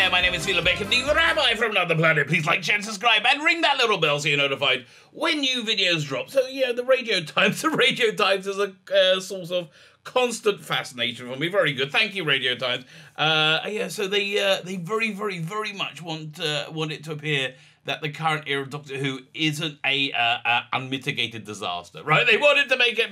there, my name is Philip Baker, the Rabbi from another planet. Please like, share, and subscribe, and ring that little bell so you're notified when new videos drop. So, yeah, the Radio Times is a source of constant fascination for me. Very good. Thank you, Radio Times. Yeah, so they very, very, very much want it to appear that the current era of Doctor Who isn't a unmitigated disaster, right? They wanted to make it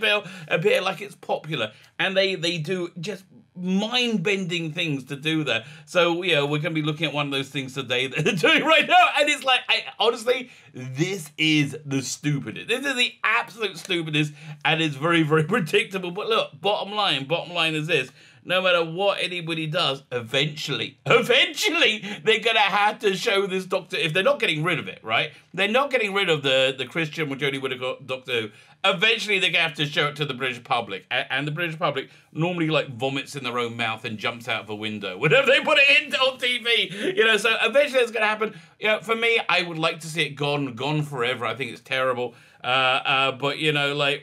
appear like it's popular, and they do just mind-bending things to do that. So, yeah, we're going to be looking at one of those things today that they're doing right now, and it's like, honestly, this is the stupidest. This is the absolute stupidest, and it's very, very predictable. But look, bottom line is this. No matter what anybody does, eventually, they're going to have to show this Doctor, if they're not getting rid of it, right? They're not getting rid of the Christian with Jodie Whittaker Doctor Who. Eventually, they're going to have to show it to the British public. And the British public normally, like, vomits in their own mouth and jumps out of a window whenever they put it in on TV. You know, so eventually it's going to happen. You know, for me, I would like to see it gone forever. I think it's terrible. But, you know, my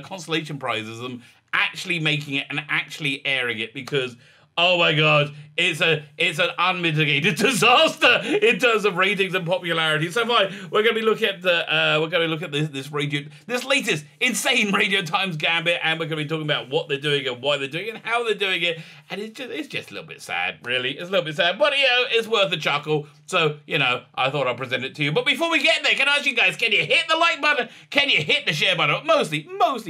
consolation prize is them actually making it and actually airing it, because oh my god, it's an unmitigated disaster in terms of ratings and popularity. So fine, we're going to be looking at this latest insane Radio Times gambit, and we're going to be talking about what they're doing and why they're doing it and how they're doing it. And it's just a little bit sad, really. It's a little bit sad, but you know, it's worth a chuckle. So, you know, I thought I'd present it to you. But before we get there, can I ask you guys, can you hit the like button? Can you hit the share button? Mostly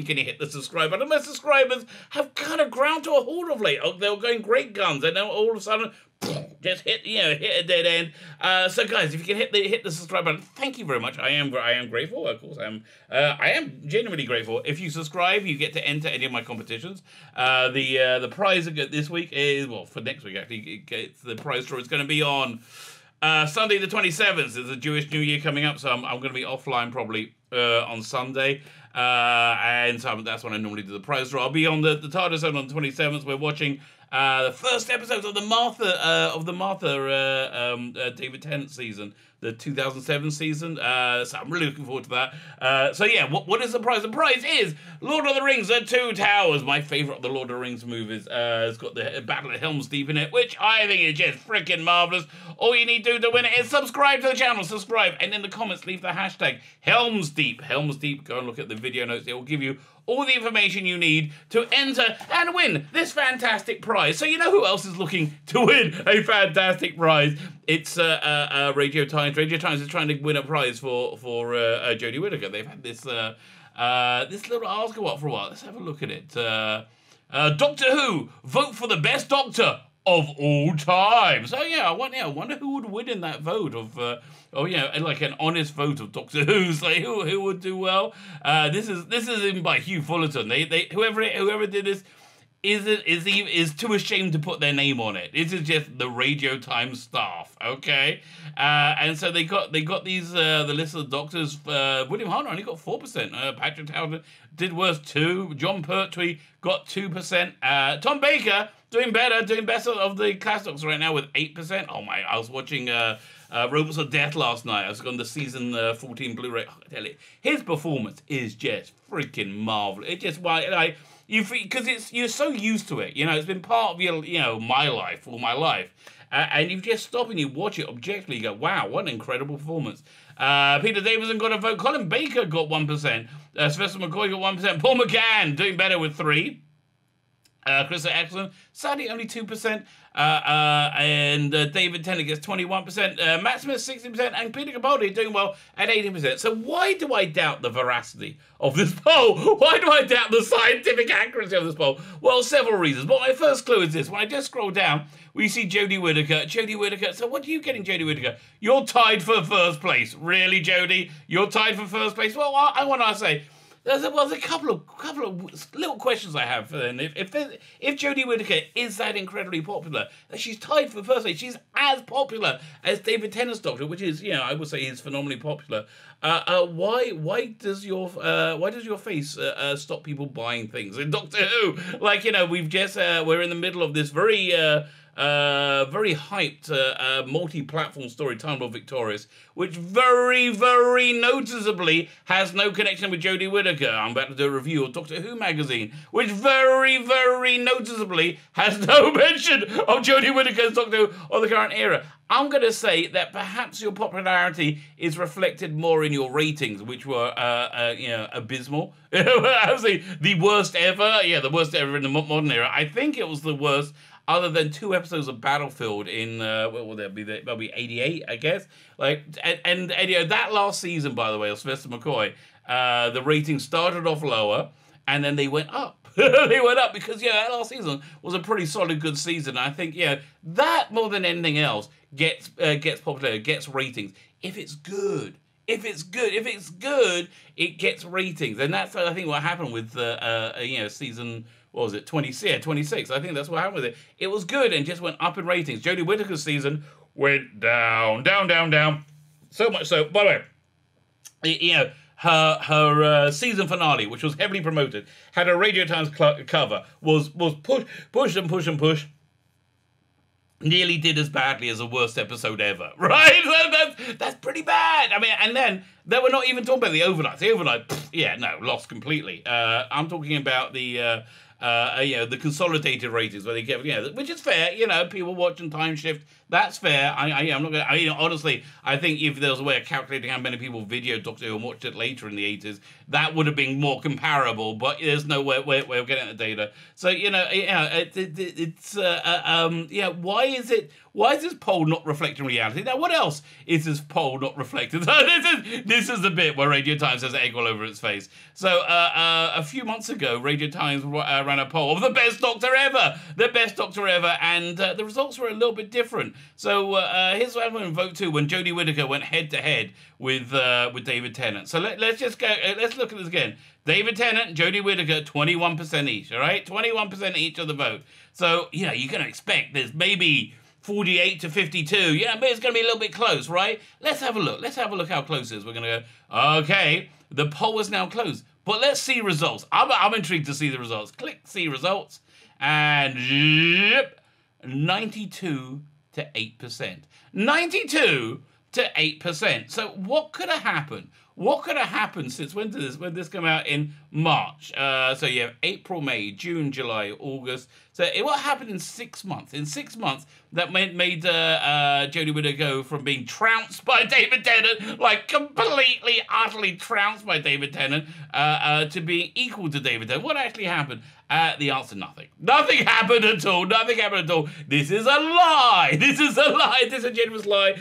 can you hit the subscribe button? My subscribers have kind of ground to a halt of late. They were going great guns, and now all of a sudden, just hit a dead end. So guys, if you can hit the subscribe button, thank you very much. I am grateful. Of course, I am genuinely grateful. If you subscribe, you get to enter any of my competitions. The prize I get this week is, well, for next week actually, the prize draw is going to be on Sunday the 27th. There's a Jewish New Year coming up, so I'm going to be offline probably on Sunday. And so that's when I normally do the prize draw. I'll be on the TARDIS zone on the 27th. We're watching the first episode of the Martha David Tennant season, the 2007 season. So I'm really looking forward to that. So yeah, what is the prize? The prize is Lord of the Rings: The Two Towers, my favorite of the Lord of the Rings movies. It's got the Battle at Helm's Deep in it, which I think is just freaking marvelous. All you need to do to win it is subscribe to the channel, and in the comments leave the hashtag Helm's Deep. Helm's Deep. Go and look at the video notes. It will give you all the information you need to enter and win this fantastic prize. So you know who else is looking to win a fantastic prize? It's Radio Times. Radio Times is trying to win a prize for Jodie Whittaker. They've had this little article up for a while. Let's have a look at it. Doctor Who, vote for the best Doctor of all time. So yeah, I wonder who would win in that vote of like an honest vote of Doctor Who's, like who would do well. This is in by Hugh Fullerton. They whoever did this is too ashamed to put their name on it. This is just the Radio Times staff, okay? And so they got these the list of the doctors. William Hartnell only got 4%. Patrick Townsend did worse 2%. John Pertwee got 2%. Tom Baker doing better of the class doctors right now with 8%. Oh my! I was watching Robots of Death last night. I was on the season 14 Blu-ray. I tell you, his performance is just freaking marvelous. It just because you're so used to it. You know, it's been part of your my life, all my life. And you just stop and you watch it objectively. You go, wow, what an incredible performance. Peter Davison got a vote. Colin Baker got 1%. Sylvester McCoy got 1%. Paul McGann doing better with 3%. Chris excellent. Sadly, only 2%. And David Tennant gets 21%. Matt Smith 60%, and Peter Capaldi doing well at 18%. So why do I doubt the veracity of this poll? Why do I doubt the scientific accuracy of this poll? Well, several reasons. But my first clue is this: when I just scroll down, we see Jodie Whittaker. So what are you getting, Jodie Whittaker? You're tied for first place. Really, Jodie? You're tied for first place? Well, I want to say, there's a couple of little questions I have for them. If Jodie Whittaker is that incredibly popular, that she's tied for first place, she's as popular as David Tennant's Doctor, which is, I would say, he's phenomenally popular. Why does your face stop people buying things in Doctor Who? Like, we've just we're in the middle of this very very hyped multi-platform story, Time Lord Victorious, which very, very noticeably has no connection with Jodie Whittaker. I'm about to do a review of Doctor Who magazine, which very, very noticeably has no mention of Jodie Whittaker's Doctor Who or the current era. I'm going to say that perhaps your popularity is reflected more in your ratings, which were, abysmal. Absolutely the worst ever. Yeah, the worst ever in the modern era. I think it was the worst, other than 2 episodes of Battlefield in, what will that be? That'll be 88, I guess. And that last season, by the way, of Sylvester McCoy, the ratings started off lower, and then they went up. They went up because, that last season was a pretty solid, good season. I think, that more than anything else gets popularity, gets ratings. If it's good, it gets ratings. And that's, I think, what happened with, season, what was it, 26. I think that's what happened with it. It was good and just went up in ratings. Jodie Whittaker's season went down. So much so, by the way, her season finale, which was heavily promoted, had a Radio Times cover, was push, nearly did as badly as the worst episode ever, right? That's pretty bad. I mean, and then they were not even talking about the overnight. The overnight, lost completely. I'm talking about the consolidated ratings where they get, which is fair. People watching Time Shift. That's fair. I'm not going. Honestly, I think if there was a way of calculating how many people videoed Doctor Who and watched it later in the 80s, that would have been more comparable. But there's no way of getting the data. So why is this poll not reflecting reality? Now, what else is this poll not reflecting? This is the bit where Radio Times has egg all over its face. So a few months ago, Radio Times ran a poll of the best Doctor ever, and the results were a little bit different. So here's what happened in Vote 2 when Jodie Whittaker went head-to-head with David Tennant. So let's just go, let's look at this again. David Tennant, Jodie Whittaker, 21% each, all right? 21% each of the vote. So, you're going to expect there's maybe 48 to 52. But it's going to be a little bit close, right? Let's have a look. Let's have a look how close it is. We're going to go, okay, the poll is now closed. But let's see results. I'm intrigued to see the results. Click see results. And 92 to 8%. 92 to 8%. So what could have happened? What could have happened since when this come out in March? So you have April, May, June, July, August. So what happened in 6 months? In 6 months, that made Jodie Whittaker go from being trounced by David Tennant, like completely, utterly trounced by David Tennant, to being equal to David Tennant. What actually happened? The answer, nothing. Nothing happened at all. This is a lie. This is a genuine lie.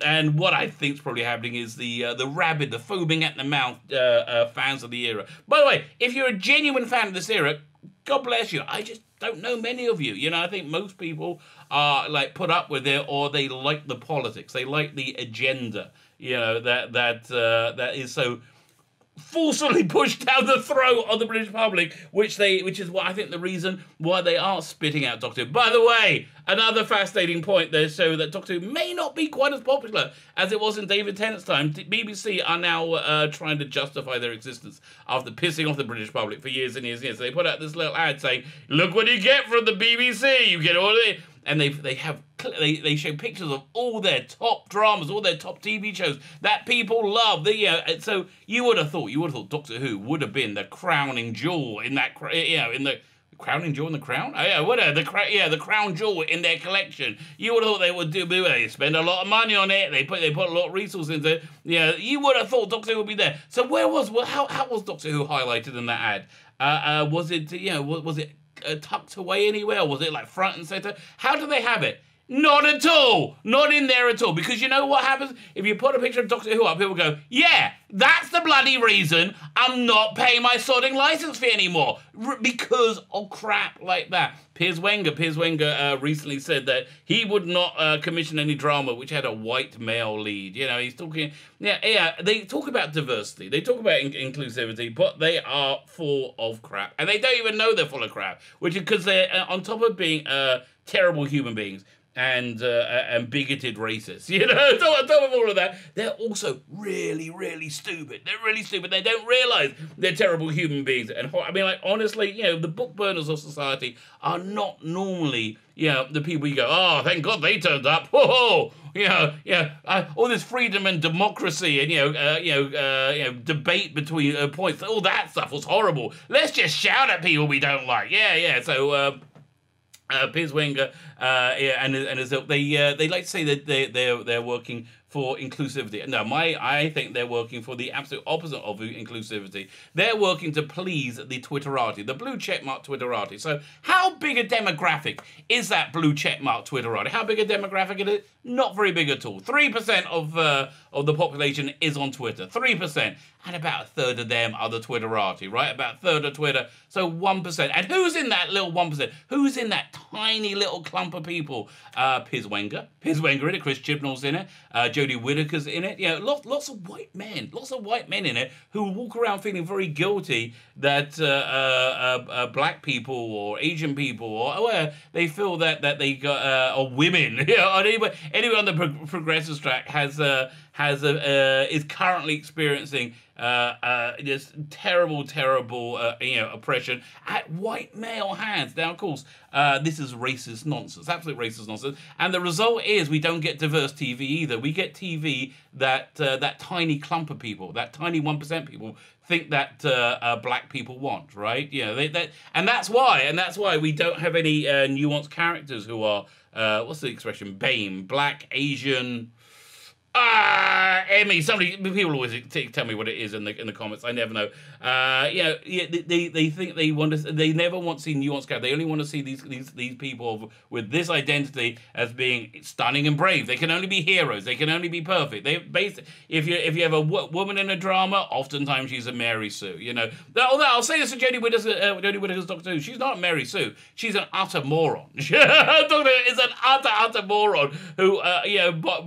And what I think is probably happening is the rabid, the foaming at the mouth fans of the era. By the way, if you're a genuine fan of this era, God bless you. I just don't know many of you. I think most people are put up with it, or they like the politics. They like the agenda. That is so forcibly pushed down the throat of the British public, which is what I think the reason why they are spitting out Doctor Who. By the way, another fascinating point there, so that Doctor Who may not be quite as popular as it was in David Tennant's time. BBC are now trying to justify their existence after pissing off the British public for years and years and years. So they put out this little ad saying, "Look what you get from the BBC. You get all of it." And they show pictures of all their top dramas, all their top TV shows that people love. So you would have thought Doctor Who would have been the crowning jewel in that, in the crowning jewel in the crown. The crown jewel in their collection. You would have thought they would do. They spend a lot of money on it. They put a lot of resources into it. You would have thought Doctor Who would be there. So how was Doctor Who highlighted in that ad? Was it tucked away anywhere, or was it front and center? How do they have it? Not at all. Not in there at all. Because you know what happens? If you put a picture of Doctor Who up, people go, yeah, that's the bloody reason I'm not paying my sodding license fee anymore. Because of crap like that. Piers Wenger recently said that he would not commission any drama which had a white male lead. He's talking, they talk about diversity. They talk about inclusivity, but they are full of crap. And they don't even know they're full of crap. Which is because they're, on top of being terrible human beings, and bigoted racists. You know, on top of all of that, they're also really, really stupid. They're really stupid. They don't realize they're terrible human beings. And I mean, like, honestly, you know, the book burners of society are not normally, you know, the people you go, oh, thank God they turned up. Oh, all this freedom and democracy and debate between points. All that stuff was horrible. Let's just shout at people we don't like. Yeah. So. Piers Wenger and his ilk, they like to say that they're working for inclusivity. No, I think they're working for the absolute opposite of inclusivity. They're working to please the Twitterati, the blue checkmark Twitterati. So how big a demographic is that blue checkmark Twitterati? How big a demographic it is? Not very big at all. 3% of the population is on Twitter. 3%. And about a third of them are the Twitterati, right? About a third of Twitter. So 1%. And who's in that little 1%? Who's in that tiny little clump of people? Piers Wenger. Piers Wenger in it. Chris Chibnall's in it. Jodie Whittaker's in it. You know, lots of white men. Lots of white men in it who walk around feeling very guilty that black people or Asian people or they feel that they got or women, you know, or anyone on the progressive track is currently experiencing this terrible oppression at white male hands. Now, of course, this is racist nonsense, absolute racist nonsense, and the result is we don't get diverse TV either. We get TV that tiny clump of people, that tiny 1% people think that black people want, right? You know, and that's why we don't have any nuanced characters who are what's the expression? BAME, black, Asian. Emmy. People always tell me what it is in the comments. I never know. They think they want to. They never want to see nuanced characters. They only want to see these people with this identity as being stunning and brave. They can only be heroes. They can only be perfect. If you have a woman in a drama, oftentimes she's a Mary Sue. You know. Although I'll say this to Jodie Whittaker's Doctor Who. She's not Mary Sue. She's an utter moron. Doctor Who is an utter moron who,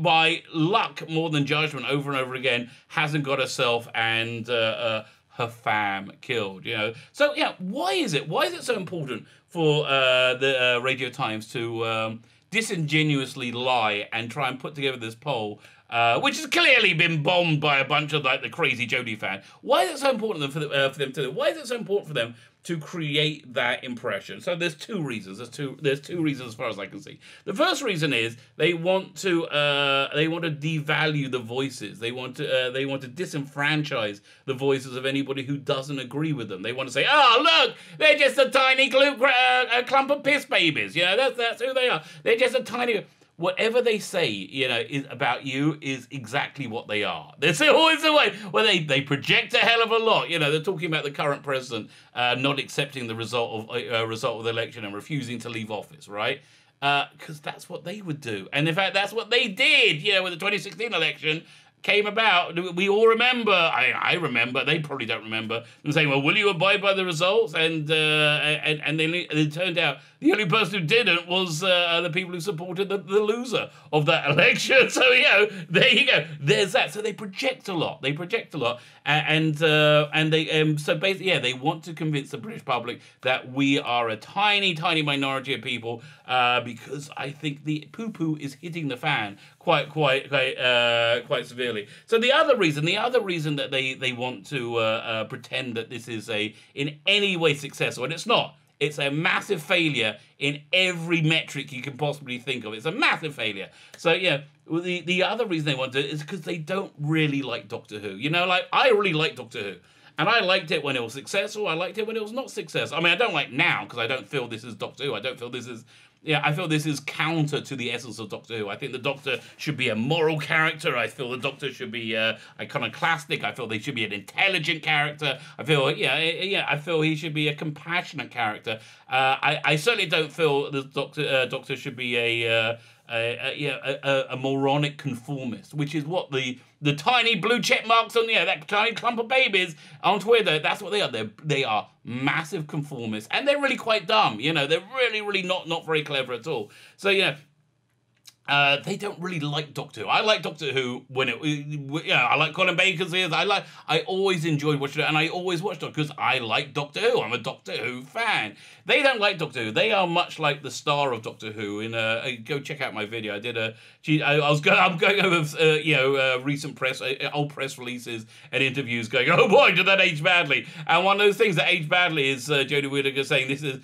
by luck more than judgment, over and over again, hasn't got herself and her fam killed. You know. So why is it so important for the Radio Times to disingenuouszy lie and try and put together this poll, which has clearly been bombed by a bunch of like the crazy Jodie fan? Why is it so important for them to? Why is it so important for them to create that impression? So there's two reasons. There's two reasons as far as I can see. The first reason is they want to devalue the voices. They want to disenfranchise the voices of anybody who doesn't agree with them. They want to say, oh look, they're just a tiny clump of piss babies. You know, that's who they are. They're just a tiny. Whatever they say, is about you is exactly what they are. That's always the way. Well, they project a hell of a lot. You know, they're talking about the current president not accepting the result of the election and refusing to leave office, right? Because that's what they would do. And in fact, that's what they did, when the 2016 election came about. We all remember, I remember, they probably don't remember, them saying, well, will you abide by the results? And it turned out the only person who didn't was the people who supported the loser of that election. So, there you go. There's that. So they project a lot. And they so basically, they want to convince the British public that we are a tiny, tiny minority of people because I think the poo-poo is hitting the fan quite severely. So the other reason that they want to pretend that this is in any way successful, and it's not. It's a massive failure in every metric you can possibly think of. It's a massive failure. So, the other reason they want to do it is because they don't really like Doctor Who. I really like Doctor Who. And I liked it when it was successful. I liked it when it was not successful. I mean, I don't like now because I don't feel this is Doctor Who. I don't feel this is... I feel this is counter to the essence of Doctor Who. I think the Doctor should be a moral character. I feel the Doctor should be iconoclastic. I feel they should be an intelligent character. I feel, I feel he should be a compassionate character. I certainly don't feel the Doctor should be a moronic conformist, which is what the tiny blue check marks on that tiny clump of babies on Twitter, that's what they are. They are massive conformists, and they're really quite dumb. They're really, really not very clever at all. So They don't really like Doctor Who. I like Doctor Who when I like Colin Baker's ears. I always enjoyed watching it, and I always watched it because I like Doctor Who. I'm a Doctor Who fan. They don't like Doctor Who. They are much like the star of Doctor Who. Go check out my video. I'm going over recent old press releases and interviews, going, oh boy, did that age badly? And one of those things that aged badly is Jodie Whittaker saying this is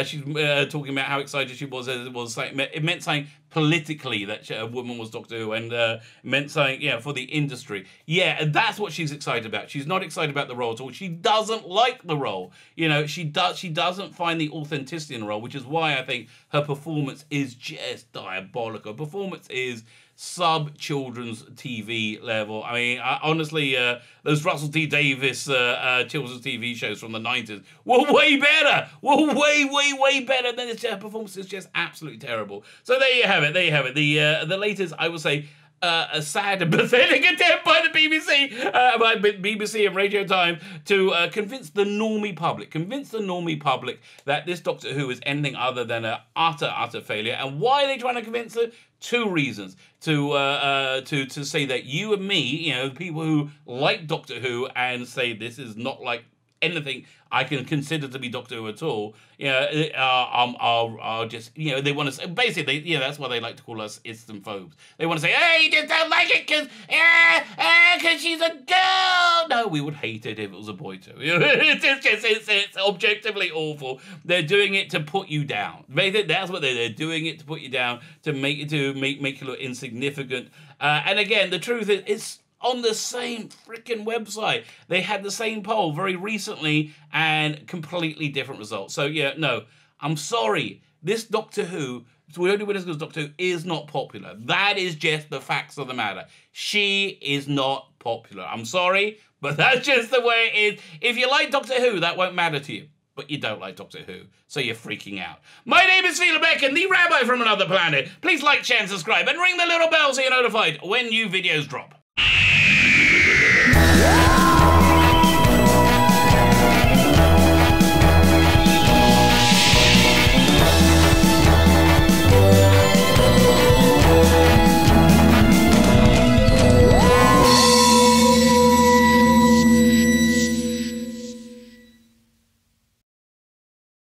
she's talking about how excited she was. It meant something politically that a woman was Doctor Who, and meant something, for the industry. Yeah, and that's what she's excited about. She's not excited about the role at all. She doesn't like the role. She doesn't find the authenticity in the role, which is why I think her performance is just diabolical. Her performance is sub-children's TV level. I mean, honestly, those Russell T Davies children's TV shows from the 90s were way better. Were way better than this. Her performance is just absolutely terrible. So there you have it. The latest, I would say, a sad and pathetic attempt by the BBC, by BBC and Radio Times to convince the normie public that this Doctor Who is anything other than an utter failure. And why are they trying to convince her? Two reasons. To say that you and me, people who like Doctor Who and say this is not like anything I can consider to be Doctor Who at all, are just, they want to say, basically, that's why they like to call us islamphobes. They want to say, hey, you just don't like it because she's a girl. No, we would hate it if it was a boy too. It's objectively awful. They're doing it to put you down. That's what they're doing it to put you down, to make you look insignificant. And again, the truth is, it's on the same freaking website. They had the same poll very recently and completely different results. So no, I'm sorry. This Doctor Who, Jodie Whittaker's Doctor Who, is not popular. That is just the facts of the matter. She is not popular. I'm sorry, but that's just the way it is. If you like Doctor Who, that won't matter to you. But you don't like Doctor Who, so you're freaking out. My name is Phila Beck, and the Rabbi from another planet. Please like, share, and subscribe, and ring the little bell so you're notified when new videos drop.